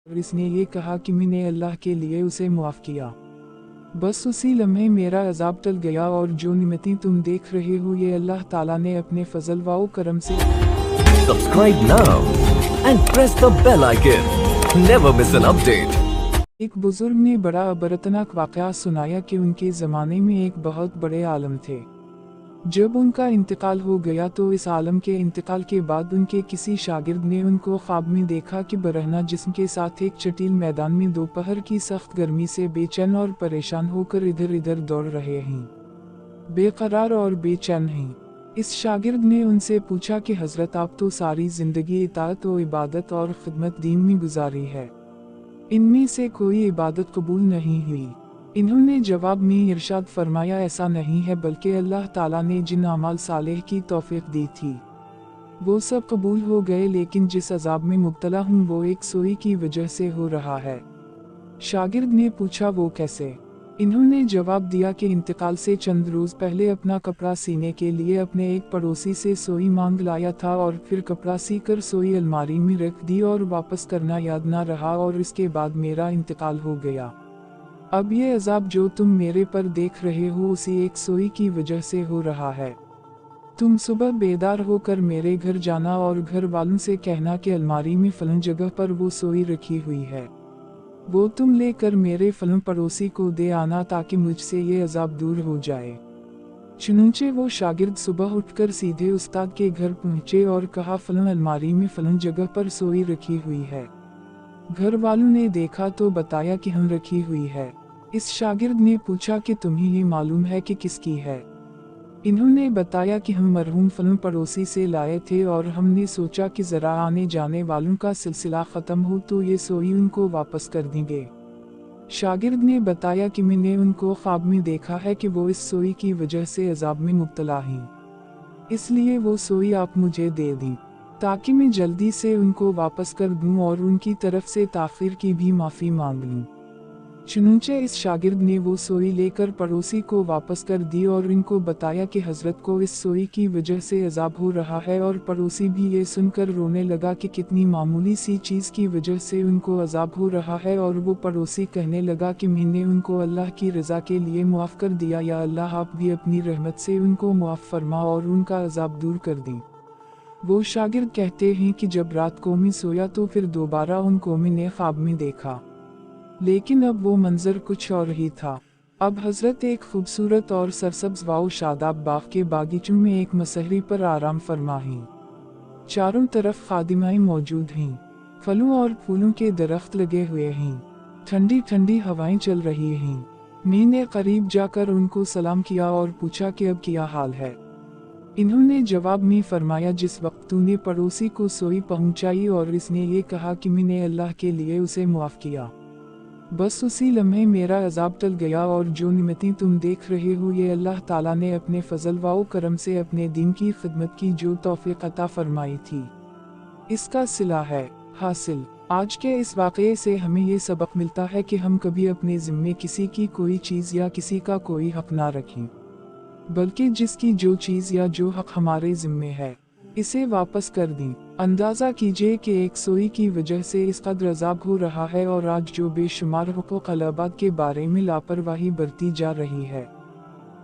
और इसने ये कहा कि मैंने अल्लाह के लिए उसे मुआफ़ किया। बस उसी लम्हे मेरा अज़ाब टल गया और जो निमतें तुम देख रहे हो ये अल्लाह ताला ने अपने फजल व करम से। Subscribe now and press the bell icon. Never miss an update. एक बुजुर्ग ने बड़ा अबरतनाक वाक़या सुनाया कि उनके ज़माने में एक बहुत बड़े आलम थे। जब उनका इंतकाल हो गया तो इस आलम के इंतकाल के बाद उनके किसी शागिर्द ने उनको ख्वाब में देखा कि बरहना जिस्म के साथ एक चटील मैदान में दोपहर की सख्त गर्मी से बेचैन और परेशान होकर इधर उधर दौड़ रहे हैं, बेकरार और बेचैन हैं। इस शागिर्द ने उनसे पूछा कि हज़रत आप तो सारी ज़िंदगी इताअत व इबादत और खिदमत दीन में गुजारी है, इनमें से कोई इबादत कबूल नहीं हुई। इन्होंने जवाब में इरशाद फरमाया, ऐसा नहीं है बल्कि अल्लाह ताला ने जिन अमाल सालेह की तौफीक दी थी वो सब कबूल हो गए, लेकिन जिस अजाब में मुब्तला हूँ वो एक सोई की वजह से हो रहा है। शागिर्द ने पूछा वो कैसे? इन्होंने जवाब दिया कि इंतकाल से चंद रोज़ पहले अपना कपड़ा सीने के लिए अपने एक पड़ोसी से सोई मांग लाया था और फिर कपड़ा सीकर सोई अलमारी में रख दी और वापस करना याद ना रहा और इसके बाद मेरा इंतकाल हो गया। अब ये अजाब जो तुम मेरे पर देख रहे हो उसी एक सोई की वजह से हो रहा है। तुम सुबह बेदार होकर मेरे घर जाना और घर वालों से कहना कि अलमारी में फलन जगह पर वो सोई रखी हुई है, वो तुम लेकर मेरे फलन पड़ोसी को दे आना ताकि मुझसे ये अजाब दूर हो जाए। चुनंचे वो शागिर्द सुबह उठकर सीधे उस्ताद के घर पहुँचे और कहा फलन अलमारी में फलन जगह पर सोई रखी हुई है। घर वालों ने देखा तो बताया कि हम रखी हुई है। इस शागिर्द ने पूछा कि तुम्हें ये मालूम है कि किसकी है? इन्होंने बताया कि हम मरहूम फलन पड़ोसी से लाए थे और हमने सोचा कि जरा आने जाने वालों का सिलसिला ख़त्म हो तो ये सोई उनको वापस कर देंगे। शागिर्द ने बताया कि मैंने उनको ख्वाब में देखा है कि वो इस सोई की वजह से अजाब में मुब्तला हैं, इसलिए वो सोई आप मुझे दे दें ताकि मैं जल्दी से उनको वापस कर दूं और उनकी तरफ से ताख़ीर की भी माफ़ी मांग लूं। चुनंचे इस शागिर्द ने वो सोई लेकर पड़ोसी को वापस कर दी और इनको बताया कि हजरत को इस सोई की वजह से अजाब हो रहा है और पड़ोसी भी ये सुनकर रोने लगा कि कितनी मामूली सी चीज़ की वजह से उनको अजाब हो रहा है। और वो पड़ोसी कहने लगा कि मैंने उनको अल्लाह की रज़ा के लिए मुआफ़ कर दिया, या अल्लाह आप भी अपनी रहमत से उनको मुआफ़ फरमा और उनका अजाब दूर कर दें। वो शागिर्द कहते हैं कि जब रात को मैं सोया तो फिर दोबारा उनको मैंने ख्वाब में देखा, लेकिन अब वो मंजर कुछ और ही था। अब हजरत एक खूबसूरत और सरसब्ज़ व शादाब बाग के बागीचों में एक मसहरी पर आराम फरमा हैं। चारों तरफ खादिमाएं मौजूद हैं, फलों और फूलों के दरख्त लगे हुए हैं, ठंडी ठंडी हवाएं चल रही हैं। मैंने करीब जाकर उनको सलाम किया और पूछा कि अब क्या हाल है? इन्होंने जवाब में फरमाया, जिस वक्त तूने पड़ोसी को सोई पहुंचाई और इसने ये कहा कि मैंने अल्लाह के लिए उसे मुआफ़ किया, बस उसी लम्हे मेरा अजाब टल गया और जो निमतें तुम देख रहे हो ये अल्लाह ताला ने अपने फजल व करम से अपने दीन की खिदमत की जो तौफीक अता फरमाई थी, इसका सिला है हासिल। आज के इस वाक़ये से हमें ये सबक मिलता है कि हम कभी अपने ज़िम्मे किसी की कोई चीज़ या किसी का कोई हक ना रखें, बल्कि जिसकी जो चीज़ या जो हक हमारे ज़िम्मे है इसे वापस कर दें। अंदाज़ा कीजिए कि एक सोई की वजह से इस कदर अजाब हो रहा है और आज जो बेशुमार हुकूक़ अल-इबाद के बारे में लापरवाही बरती जा रही है,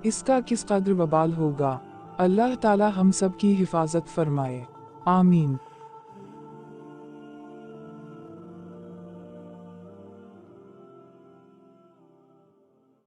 इसका किस कदर वबाल होगा। अल्लाह ताला हम सब की हिफाजत फरमाए, आमीन।